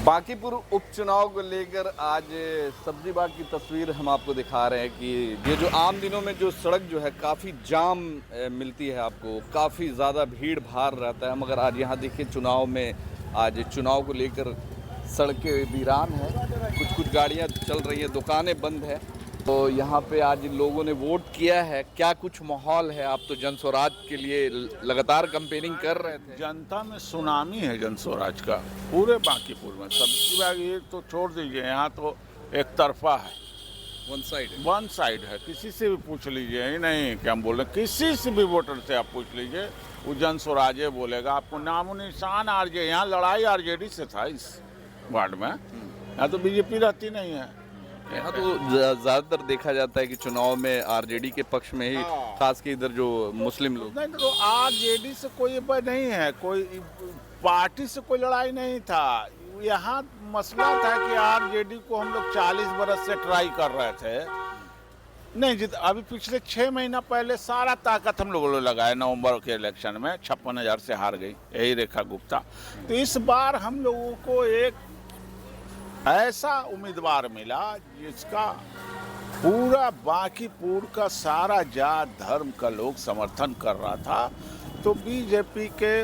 बांकीपुर उपचुनाव को लेकर आज सब्जी बाग की तस्वीर हम आपको दिखा रहे हैं कि ये जो आम दिनों में जो सड़क जो है काफ़ी जाम मिलती है आपको, काफ़ी ज़्यादा भीड़ भाड़ रहता है, मगर आज यहाँ देखिए चुनाव में आज चुनाव को लेकर सड़कें वीरान हैं, कुछ गाड़ियाँ चल रही हैं, दुकानें बंद हैं। तो यहाँ पे आज लोगों ने वोट किया है, क्या कुछ माहौल है? आप तो जन स्वराज के लिए लगातार कैंपेनिंग कर रहे थे। जनता में सुनामी है जन स्वराज का पूरे बांकीपुर में। सब्जी बाग ये तो छोड़ दीजिए, यहाँ तो एक तरफा है, वन साइड है। किसी से भी पूछ लीजिए, ही नहीं क्या हम बोल रहे, किसी से भी वोटर से आप पूछ लीजिए, वो जन स्वराज बोलेगा आपको। नामो निशान आरजे, यहाँ लड़ाई आरजेडी से था इस वार्ड में, यहाँ तो बीजेपी रहती नहीं है। यहाँ तो ज्यादातर देखा जाता है कि चुनाव में आरजेडी के पक्ष में ही, खास के इधर जो मुस्लिम लोग। नहीं तो आरजेडी से कोई नहीं है, कोई पार्टी से कोई लड़ाई नहीं था। यहाँ मसला था कि आरजेडी को हम लोग 40 बरस से ट्राई कर रहे थे, नहीं जीत। अभी पिछले 6 महीना पहले सारा ताकत हम लोगों ने लगाया नवंबर के इलेक्शन में, 56,000 से हार गई यही रेखा गुप्ता। तो इस बार हम लोगों को एक ऐसा उम्मीदवार मिला जिसका पूरा बांकीपुर का सारा जात धर्म का लोग समर्थन कर रहा था। तो बीजेपी के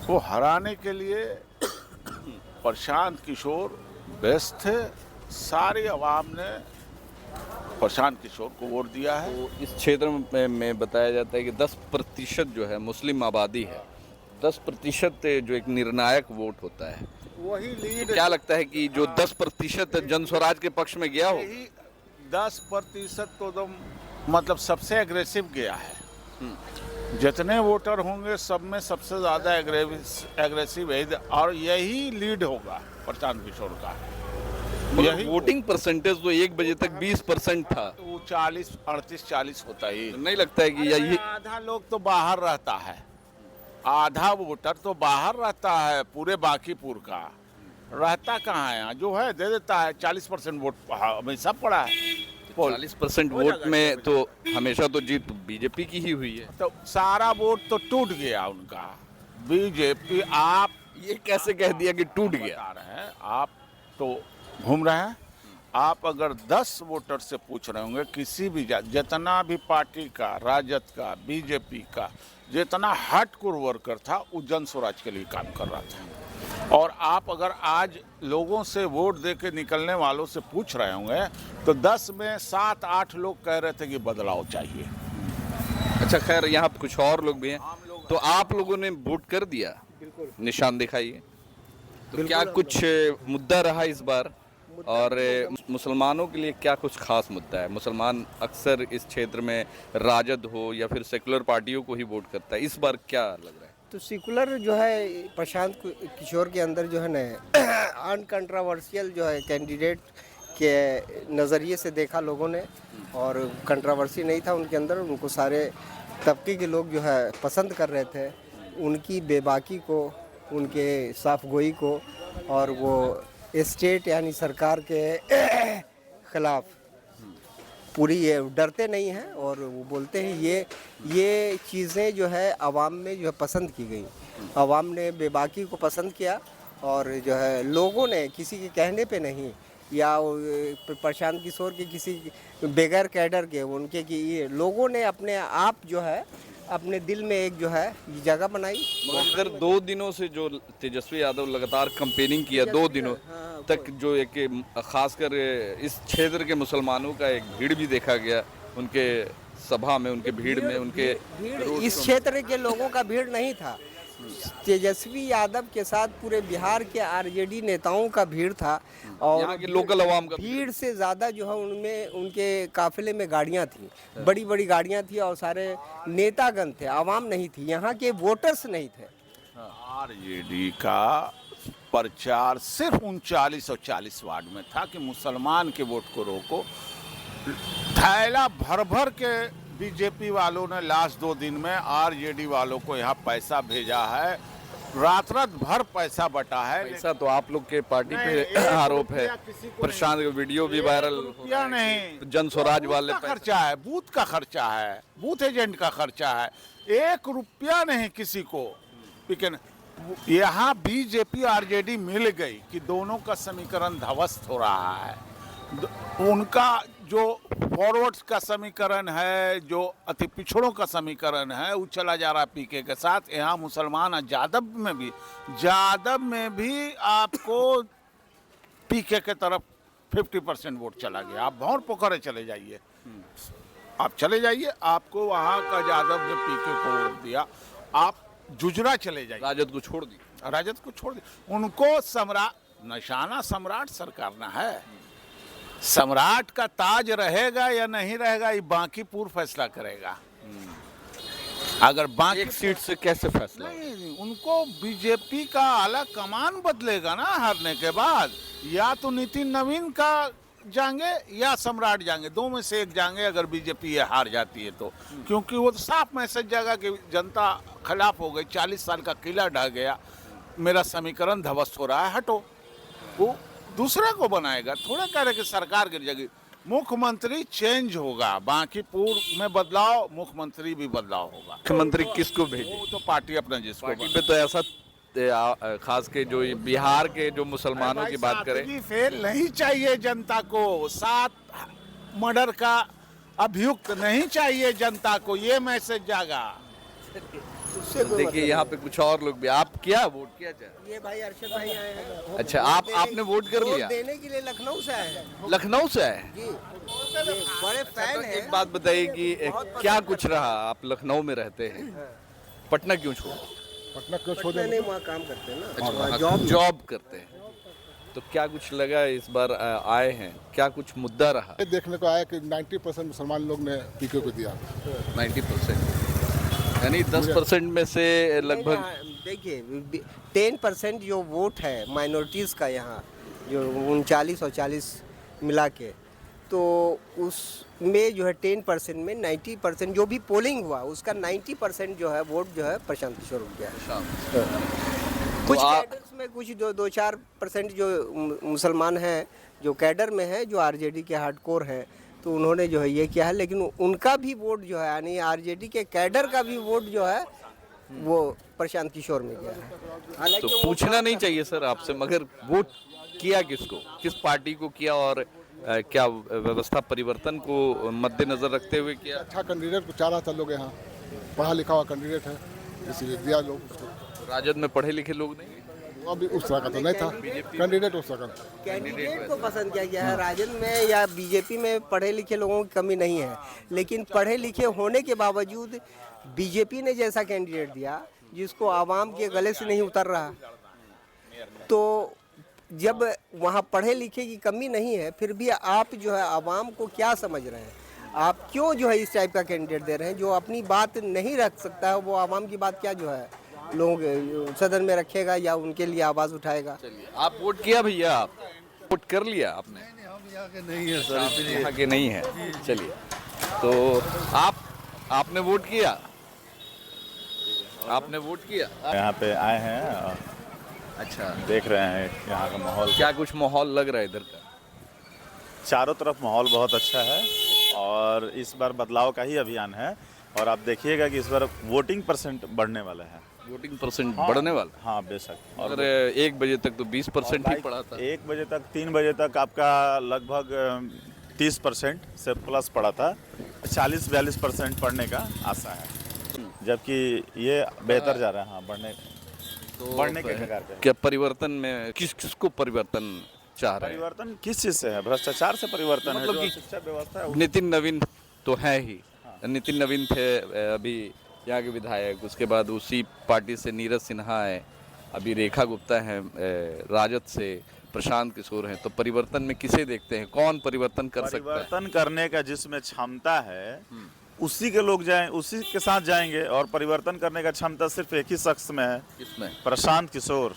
को हराने के लिए प्रशांत किशोर बेस्ट थे। सारी आवाम ने प्रशांत किशोर को वोट दिया है। तो इस क्षेत्र में बताया जाता है कि 10% जो है मुस्लिम आबादी है, 10% जो एक निर्णायक वोट होता है, वही लीड। तो क्या लगता है कि जो 10% जन स्वराज के पक्ष में गया हो? 10% तो मतलब सबसे एग्रेसिव गया है। जितने वोटर होंगे सब में सबसे ज्यादा एग्रेसिव है, और यही लीड होगा प्रशांत किशोर का। यही वोटिंग परसेंटेज तो 1 बजे तक 20% था, वो 38-40 होता ही नहीं लगता है कि यही आधा लोग तो बाहर रहता है, आधा वोटर तो बाहर रहता है पूरे बांकीपुर का। रहता कहाँ है? जो है दे देता है। 40% वोट हमेशा पड़ा है। 40% वोट में तो हमेशा तो जीत बीजेपी की ही हुई है। तो सारा वोट तो टूट गया उनका। बीजेपी, आप ये कैसे कह दिया कि टूट गया? बता रहे हैं, आप तो घूम रहे हैं। आप अगर 10 वोटर से पूछ रहे होंगे किसी भी जितना भी पार्टी का, राजद का, बीजेपी का जितना हार्डकोर वर्कर था, वो जन स्वराज के लिए काम कर रहा था। और आप अगर आज लोगों से वोट दे के निकलने वालों से पूछ रहे होंगे तो 10 में 7-8 लोग कह रहे थे कि बदलाव चाहिए। अच्छा, खैर यहाँ कुछ और लोग भी हैं, तो आप लोगों ने वोट कर दिया? बिल्कुल। निशान दिखाइए। तो क्या कुछ मुद्दा रहा इस बार, और मुसलमानों के लिए क्या कुछ खास मुद्दा है? मुसलमान अक्सर इस क्षेत्र में राजद हो या फिर सेकुलर पार्टियों को ही वोट करता है, इस बार क्या लग रहा है? तो सेकुलर जो है प्रशांत किशोर के अंदर जो है ना अनकंट्रावर्शियल जो है कैंडिडेट के नज़रिए से देखा लोगों ने, और कंट्रावर्सी नहीं था उनके अंदर। उनको सारे तबके के लोग जो है पसंद कर रहे थे, उनकी बेबाकी को, उनके साफगोई को, और वो स्टेट यानी सरकार के खिलाफ पूरी ये डरते नहीं हैं, और वो बोलते हैं ये चीज़ें जो है आवाम में जो है पसंद की गई। आवाम ने बेबाकी को पसंद किया, और जो है लोगों ने किसी के कहने पे नहीं, या प्रशांत किशोर के किसी बगैर कैडर के उनके कि ये लोगों ने अपने आप जो है अपने दिल में एक जो है जगह बनाई। मगर 2 दिनों से जो तेजस्वी यादव लगातार कैंपेनिंग किया, 2 दिनों तक जो एक खासकर इस क्षेत्र के मुसलमानों का एक भीड़ भी देखा गया उनके सभा में, उनके भीड़ में, उनके भीड़ इस क्षेत्र के लोगों का भीड़ नहीं था। तेजस्वी यादव के साथ पूरे बिहार के आरजेडी नेताओं का भीड़ था, और यहाँ के लोकल अवाम का भीड़ से ज़्यादा जो है उनमें उनके काफिले में गाड़ियाँ थी, बड़ी बड़ी गाड़ियाँ थी, और सारे नेतागण थे, आवाम नहीं थी, यहाँ के वोटर्स नहीं थे। आरजेडी का प्रचार सिर्फ 39 और 40 वार्ड में था कि मुसलमान के वोट को रोको। थैला भर भर के बीजेपी वालों ने लास्ट 2 दिन में आरजेडी वालों को यहाँ पैसा भेजा है, रात भर पैसा बटा है। पैसा तो आप लोग के पार्टी पे आरोप है, प्रशांत का वीडियो भी वायरल रुपया नहीं, जन स्वराज वाले खर्चा है, बूथ का खर्चा है, बूथ एजेंट का खर्चा है। 1 रुपया नहीं किसी को। लेकिन यहाँ बीजेपी आरजेडी मिल गई कि दोनों का समीकरण ध्वस्त हो रहा है। उनका जो फॉरवर्ड का समीकरण है, जो अति पिछड़ों का समीकरण है, वो चला जा रहा है पीके के साथ। यहाँ मुसलमान जादव में भी आपको पीके के तरफ 50% वोट चला गया। आप भौर पोखरे चले जाइए, आप चले जाइए, आपको वहाँ का जादव ने पीके को वोट दिया। आप जुजरा चले जाइए, राजद को छोड़ दी, राजद को छोड़ दिया। उनको निशाना सम्राट सरकार ना है। सम्राट का ताज रहेगा या नहीं रहेगा, ये बांकीपुर फैसला करेगा। अगर बाकी एक सीट से कैसे फैसला? नहीं, उनको बीजेपी का आला कमान बदलेगा ना हारने के बाद। या तो नितिन नवीन का जाएंगे या सम्राट जाएंगे, दो में से एक जाएंगे अगर बीजेपी ये हार जाती है तो। क्योंकि वो तो साफ मैसेज जाएगा कि जनता खिलाफ हो गई, 40 साल का किला ढह गया, मेरा समीकरण ध्वस्त हो रहा है, हटो। वो दूसरा को बनाएगा, थोड़ा कह रहे कि सरकार गिर जाएगी। मुख्यमंत्री चेंज होगा, बांकीपुर में बदलाव, मुख्यमंत्री भी बदलाव होगा। मुख्यमंत्री किसको भेजे? वो तो पार्टी अपना जिसको पार्टी पे तो ऐसा खास के जो बिहार के जो मुसलमानों की बात करें, फेल नहीं चाहिए जनता को। 7 मर्डर का अभियुक्त नहीं चाहिए जनता को, ये मैसेज जाएगा। देखिए यहाँ पे कुछ और लोग भी। आप क्या वोट किया जाए? ये भाई अरशद भाई आए हैं। अच्छा, आपने वोट कर लिया? देने के लिए लखनऊ से आए हैं। लखनऊ से आए? जी, ये बड़े फैन हैं। एक बात बताइए कि क्या कुछ रहा, आप लखनऊ में रहते हैं, पटना क्यों छोड़ा? पटना क्यों छोड़ नहीं, वहाँ काम करते हैं ना। अच्छा, जॉब करते हैं। तो क्या कुछ लगा इस बार आए हैं, क्या कुछ मुद्दा रहा? ये देखने को आया कि 90% मुसलमान लोग ने पीके को दिया। 90%, यानी 10% में से लगभग। देखिए 10% जो वोट है माइनॉरिटीज़ का यहाँ, जो 39 और 40 मिला के, तो उसमें जो है 10% में 90% जो भी पोलिंग हुआ उसका 90% जो है वोट जो है प्रशांत किशोर हो गया है। कुछ कैडर्स में कुछ 2-4% जो मुसलमान हैं जो कैडर में है, जो आरजेडी के हार्डकोर हैं, तो उन्होंने जो है ये किया है। लेकिन उनका भी वोट जो है, यानी आरजेडी के कैडर का भी वोट जो है वो प्रशांत किशोर में गया है। तो पूछना नहीं चाहिए सर आपसे, मगर वोट किया किसको, किस पार्टी को किया, और क्या व्यवस्था परिवर्तन को मद्देनजर रखते हुए किया? अच्छा कैंडिडेट को चाह रहा था लोग, यहाँ पढ़ा लिखा हुआ कैंडिडेट है, इसीलिए दिया लोग उसको। राजद में पढ़े लिखे लोग नहीं? अभी उस तरह का तो नहीं था कैंडिडेट, उस तरह का कैंडिडेट को पसंद किया गया है। राजद में या बीजेपी में पढ़े लिखे लोगों की कमी नहीं है, लेकिन पढ़े लिखे होने के बावजूद बीजेपी ने जैसा कैंडिडेट दिया जिसको आवाम के गले से नहीं उतर रहा, तो जब वहाँ पढ़े लिखे की कमी नहीं है, फिर भी आप जो है आवाम को क्या समझ रहे हैं? आप क्यों जो है इस टाइप का कैंडिडेट दे रहे हैं जो अपनी बात नहीं रख सकता है? वो आवाम की बात क्या जो है लोग सदन में रखेगा या उनके लिए आवाज़ उठाएगा? चलिए, आप वोट किया भैया? आप वोट कर लिया आपने? हम यहाँ के नहीं है सर, यहाँ के नहीं है। चलिए, तो आपने वोट किया? आपने वोट किया? यहाँ पे आए हैं, अच्छा, देख रहे हैं यहाँ का माहौल। क्या कुछ माहौल लग रहा है इधर का? चारों तरफ माहौल बहुत अच्छा है और इस बार बदलाव का ही अभियान है। और आप देखिएगा कि इस बार वोटिंग परसेंट बढ़ने वाला है। वोटिंग परसेंट बढ़ने वाला? हाँ बेशक। और 1 बजे तक तो 20% ही पड़ा था। 1 बजे तक 3 बजे तक आपका लगभग 30% से प्लस पड़ा था। 40-42% पढ़ने का आशा है, जबकि ये बेहतर जा रहा है। हाँ, बढ़ने के कगार पे। क्या परिवर्तन में किसको परिवर्तन चाह रहे हैं? परिवर्तन किस चीज़ से है? भ्रष्टाचार से परिवर्तन है। मतलब जो कि शिक्षा व्यवस्था है नितिन नवीन तो है ही। नितिन नवीन थे अभी यहाँ के विधायक, उसके बाद उसी पार्टी से नीरज सिन्हा है, अभी रेखा गुप्ता है राजद से, प्रशांत किशोर हैं। तो परिवर्तन में किसे देखते हैं, कौन परिवर्तन कर सकता है? परिवर्तन करने का जिसमें क्षमता है उसी के लोग जाएं, उसी के साथ जाएंगे। और परिवर्तन करने का क्षमता सिर्फ एक ही शख्स में है। किसमें? प्रशांत किशोर।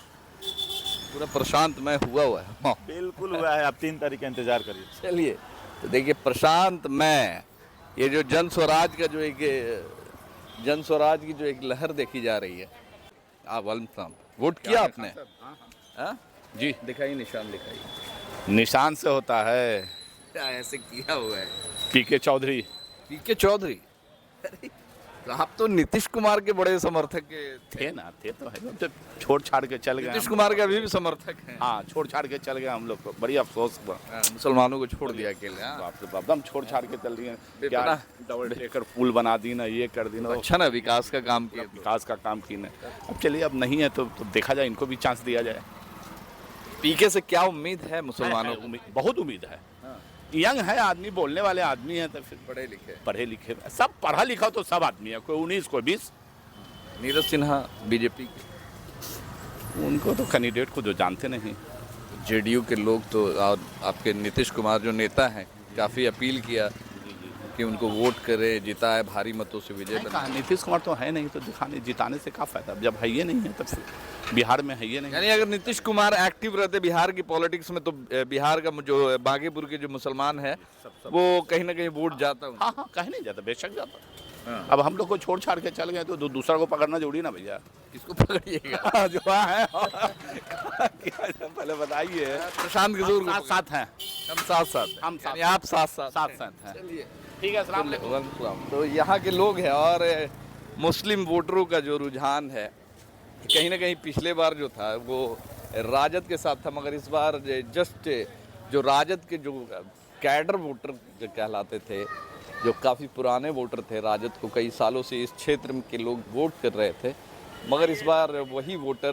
पूरा प्रशांत में हुआ है। हाँ। बिल्कुल हुआ है। आप 3 तारीख का इंतजार करिए। चलिए, तो देखिए प्रशांत में ये जो जन स्वराज की जो एक लहर देखी जा रही है। आप वोट किया आपने? हाँ? जी, दिखाइए, निशान दिखाइए। निशान से होता है। क्या ऐसे किया हुआ है? पीके चौधरी। पीके चौधरी? तो आप तो नीतीश कुमार के बड़े समर्थक के थे ना, थे तो है, तो छोड़ छाड़ के चल गए नीतीश हम। कुमार के अभी भी समर्थक हैं। हाँ, छोड़ छाड़ के चल गए हम लोग को, बड़ी अफसोस हुआ। मुसलमानों को छोड़ दिया अकेले। हाँ। बाप रे बाप, एकदम छोड़ छाड़ के चल दिए। क्या बेपनाह। डबल डेकर पुल बना दी ना, ये कर दी ना, अच्छा ना, विकास का काम किया। विकास का काम की ना। अब चलिए, अब नहीं है तो देखा जाए, इनको भी चांस दिया जाए। पीके से क्या उम्मीद है मुसलमानों को? बहुत उम्मीद है। यंग है आदमी, बोलने वाले आदमी है, तो फिर पढ़े लिखे सब, पढ़ा लिखा तो सब आदमी है, कोई 19 कोई 20। नीरज सिन्हा बीजेपी के, उनको तो कैंडिडेट को जो जानते नहीं। जेडीयू के लोग तो और आपके नीतीश कुमार जो नेता हैं काफ़ी अपील किया कि उनको वोट करे, जिताए, भारी मतों से विजय बनाए। नीतीश कुमार तो है नहीं, तो जिताने से क्या फायदा, जब है ये नहीं है तब फिर बिहार में है ये नहीं। यानी अगर नीतीश कुमार एक्टिव रहते बिहार की पॉलिटिक्स में तो बिहार का जो बागेपुर के जो मुसलमान है वो कहीं ना कहीं वोट जाता है। हाँ हाँ, कहीं नहीं जाता, बेशक जाता। अब हम लोग को छोड़ छाड़ के चल गए तो दूसरा को पकड़ना जरूरी ना भैया। किसको पकड़िएगा? जो है पहले बताइए। प्रशांत किशोर को साथ हैं, हम साथ साथ हैं। हम साथ, यानी आप साथ साथ साथ हैं। चलिए ठीक है, अस्सलाम वालेकुम। वालेकुम। तो यहाँ के लोग हैं और मुस्लिम वोटरों का जो रुझान है कहीं ना कहीं पिछले बार जो था वो राजद के साथ था, मगर इस बार जस्ट जो राजद के जो कैडर वोटर जो कहलाते थे, जो काफ़ी पुराने वोटर थे, राजद को कई सालों से इस क्षेत्र के लोग वोट कर रहे थे, मगर इस बार वही वोटर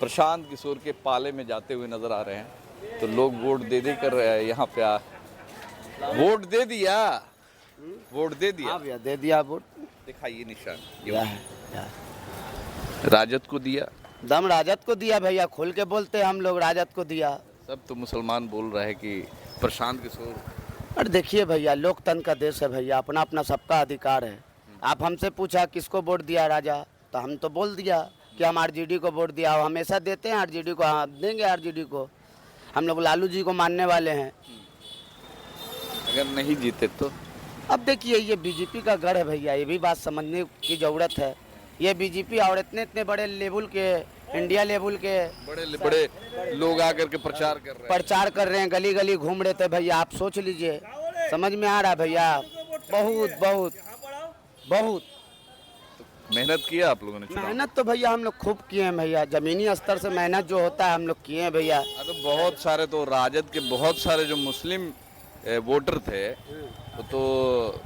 प्रशांत किशोर के पाले में जाते हुए नज़र आ रहे हैं। तो लोग वोट दे कर यहाँ पे वोट दे दिया, वोट दे दिया। हाँ भैया, दे दिया वोट। दिखाइए निशान। क्या है? राजद को दिया, दम राजद को दिया भैया, खोल के बोलते हैं हम लोग, राजद को दिया। सब तो मुसलमान बोल रहे हैं कि प्रशांत किशोर। अरे देखिए भैया, लोकतंत्र का देश है भैया, अपना अपना सबका अधिकार है। आप हमसे पूछा किसको वोट दिया राजा, तो हम तो बोल दिया कि हम आरजेडी को वोट दिया। हमेशा देते हैं आरजेडी को, हाँ देंगे आरजेडी को। हम लोग लालू जी को मानने वाले हैं। अगर नहीं जीते तो अब देखिए, ये बीजेपी का गढ़ है भैया, ये भी बात समझने की ज़रूरत है। ये बीजेपी और इतने इतने बड़े लेवल के, इंडिया लेवल के बड़े बड़े लोग आकर के प्रचार कर रहे हैं, गली गली घूम रहे थे भैया। आप सोच लीजिए, समझ में आ रहा है भैया? बहुत बहुत बहुत मेहनत किया आप लोगों ने चुनाव। मेहनत तो भैया हम लोग खूब किए हैं भैया, जमीनी स्तर से मेहनत जो होता है हम लोग किए हैं भैया। तो बहुत सारे तो राजद के बहुत सारे जो मुस्लिम वोटर थे तो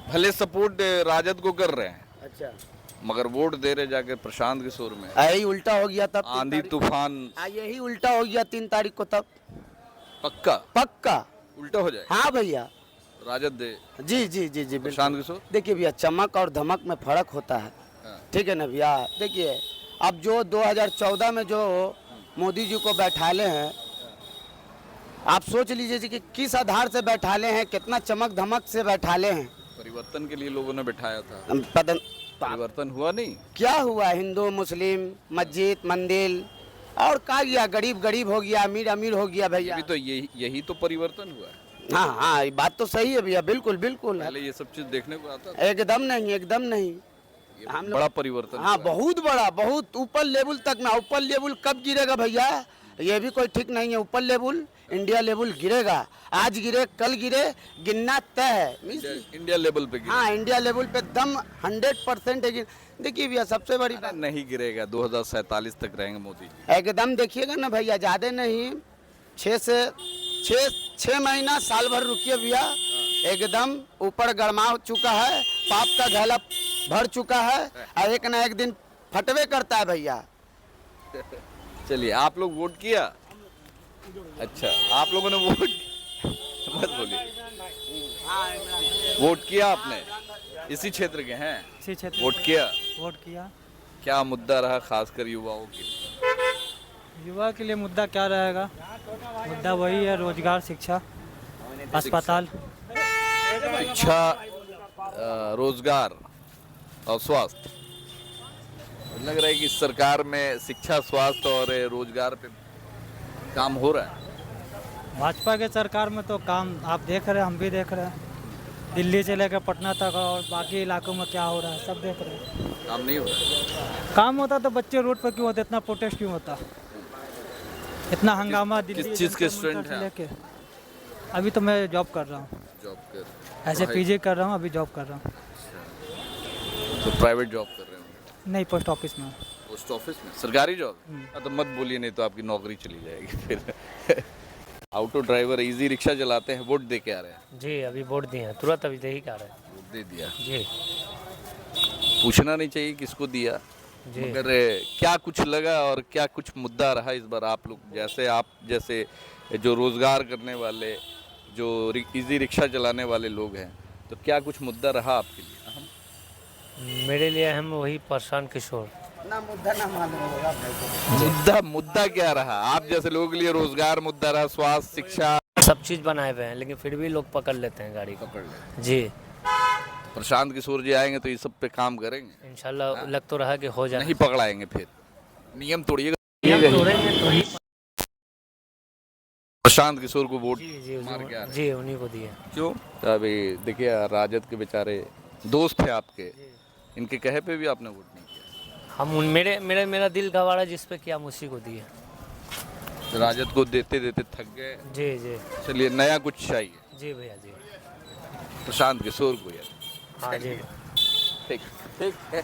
भले सपोर्ट राजद को कर रहे हैं, अच्छा, मगर वोट दे रहे जाके प्रशांत किशोर में। यही उल्टा हो गया तब। आंधी तूफान यही उल्टा हो गया 3 तारीख को, तब पक्का पक्का उल्टा हो जाए। हाँ भैया, राजद दे जी जी जी जी प्रशांत किशोर। देखिए भैया, चमक और धमक में फर्क होता है, ठीक है ना भैया? देखिए, अब जो 2014 में जो मोदी जी को बैठाले हैं, आप सोच लीजिए कि किस आधार से बैठाले हैं, कितना चमक धमक से बैठाले हैं। परिवर्तन के लिए लोगों ने बैठाया था, परिवर्तन हुआ नहीं। क्या हुआ? हिंदू मुस्लिम, मस्जिद मंदिर, और क्या गया? गरीब गरीब हो गया, अमीर अमीर हो गया भैया। अभी तो यही तो परिवर्तन हुआ है। हाँ हाँ, ये बात तो सही है भैया, बिल्कुल बिल्कुल। पहले ये सब चीज देखने को आता था, एकदम नहीं, एकदम नहीं। हम बड़ा परिवर्तन। हाँ, हुआ। बहुत बड़ा, बहुत ऊपर लेवल तक में। ऊपर लेवल कब गिरेगा भैया, ये भी कोई ठीक नहीं है। ऊपर लेवल, इंडिया लेवल गिरेगा, आज गिरे कल गिरे, गिनना तय है। इंडिया लेवल पे गिरेगा। हाँ, इंडिया लेवल पे दम 100% है। देखिए भैया, सबसे बड़ी बात, नहीं गिरेगा, 2047 तक रहेंगे मोदी जी। एकदम देखिएगा ना भैया, ज्यादा नहीं, 6 महीना साल भर रुकिए भैया, एकदम ऊपर गरमा चुका है, पाप का घैला भर चुका है, और एक ना एक दिन फटवे करता है भैया। चलिए, आप लोग वोट किया? अच्छा, आप लोगों ने वोट मत बोलिए, वोट किया आपने? इसी क्षेत्र के हैं? इसी क्षेत्र वोट किया? वोट किया। क्या मुद्दा रहा खासकर युवाओं के लिए? युवा के लिए मुद्दा क्या रहेगा? मुद्दा वही है, रोजगार, शिक्षा, अस्पताल। शिक्षा, रोजगार और स्वास्थ्य। लग रहा है कि इस सरकार में शिक्षा, स्वास्थ्य और रोजगार पे काम हो रहा है। भाजपा के सरकार में तो काम आप देख रहे हैं, हम भी देख रहे हैं। दिल्ली से लेकर पटना तक और बाकी इलाकों में क्या हो रहा है सब देख रहे हैं। काम नहीं हो रहा। काम होता तो बच्चे रोड पर क्यों होते, इतना प्रोटेस्ट क्यों होता, इतना हंगामा? दिल्ली किस चीज़ के स्टूडेंट हैं? लेके अभी तो मैं जॉब कर रहा हूँ, जॉब कर, ऐसे पीजी कर रहा हूँ, अभी जॉब कर रहा हूँ। तो प्राइवेट जॉब कर रहे होंगे? नहीं, पोस्ट ऑफिस में। पोस्ट ऑफिस में सरकारी जॉब? तो मत बोलिए, नहीं तो आपकी नौकरी चली जाएगी फिर। ऑटो ड्राइवर, इजी रिक्शा चलाते हैं, वोट दे के आ रहे हैं? जी अभी वोट दिए हैं, तुरंत अभी यही कह रहे हैं। वोट दे दिया? जी पूछना नहीं चाहिए किसको दिया, जी मगर क्या कुछ लगा और क्या कुछ मुद्दा रहा इस बार? आप लोग जैसे, आप जैसे जो रोजगार करने वाले, जो इजी रिक्शा चलाने वाले लोग हैं, तो क्या कुछ मुद्दा रहा आपके लिए अहम? मेरे लिए हम वही प्रशांत किशोर। ना मुद्दा ना मालूम होगा भाई। मुद्दा क्या रहा? आप जैसे लोगों के लिए रोजगार मुद्दा रहा, स्वास्थ्य, शिक्षा, सब चीज़ बनाए हुए हैं, लेकिन फिर भी लोग पकड़ लेते हैं गाड़ी को। पकड़ ले। जी प्रशांत किशोर जी आएंगे तो ये सब पे काम करेंगे इंशाल्लाह, लग तो रहा कि हो जाए। नहीं पकड़ाएंगे फिर? नियम तोड़िएगा। तोड़ेंगे तो ही। प्रशांत किशोर को वोट जी जी मार के आ रहे? जी उन्हीं को दिए। क्यों? अभी देखिए, राजद के बेचारे दोस्त हैं आपके, इनके कहे पे भी आपने वोट नहीं किया। हम उन मेरा दिल गवारा जिस पे किया हम उसी को दिए। राजद को देते देते थक गए? जी जी चलिए, नया कुछ चाहिए जी भैया जी। प्रशांत किशोर को यार। हाँ जी ठीक ठीक है।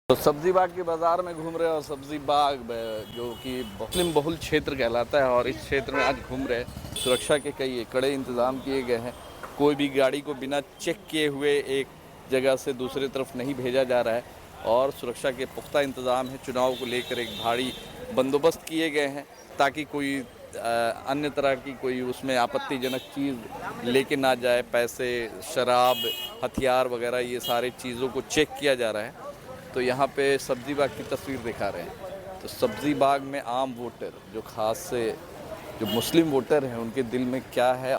तो सब्जी बाग के बाजार में घूम रहे हैं, और सब्जी बाग जो कि मुस्लिम बहुल क्षेत्र कहलाता है, और इस क्षेत्र में आज घूम रहे हैं। सुरक्षा के कई कड़े इंतजाम किए गए हैं। कोई भी गाड़ी को बिना चेक किए हुए एक जगह से दूसरी तरफ नहीं भेजा जा रहा है, और सुरक्षा के पुख्ता इंतजाम है। चुनाव को लेकर एक भारी बंदोबस्त किए गए हैं, ताकि कोई अन्य तरह की कोई उसमें आपत्तिजनक चीज़ लेके ना जाए। पैसे, शराब, हथियार वगैरह, ये सारे चीज़ों को चेक किया जा रहा है। तो यहाँ पे सब्जी बाग की तस्वीर दिखा रहे हैं। तो सब्जी बाग में आम वोटर, जो खास से जो मुस्लिम वोटर हैं, उनके दिल में क्या है?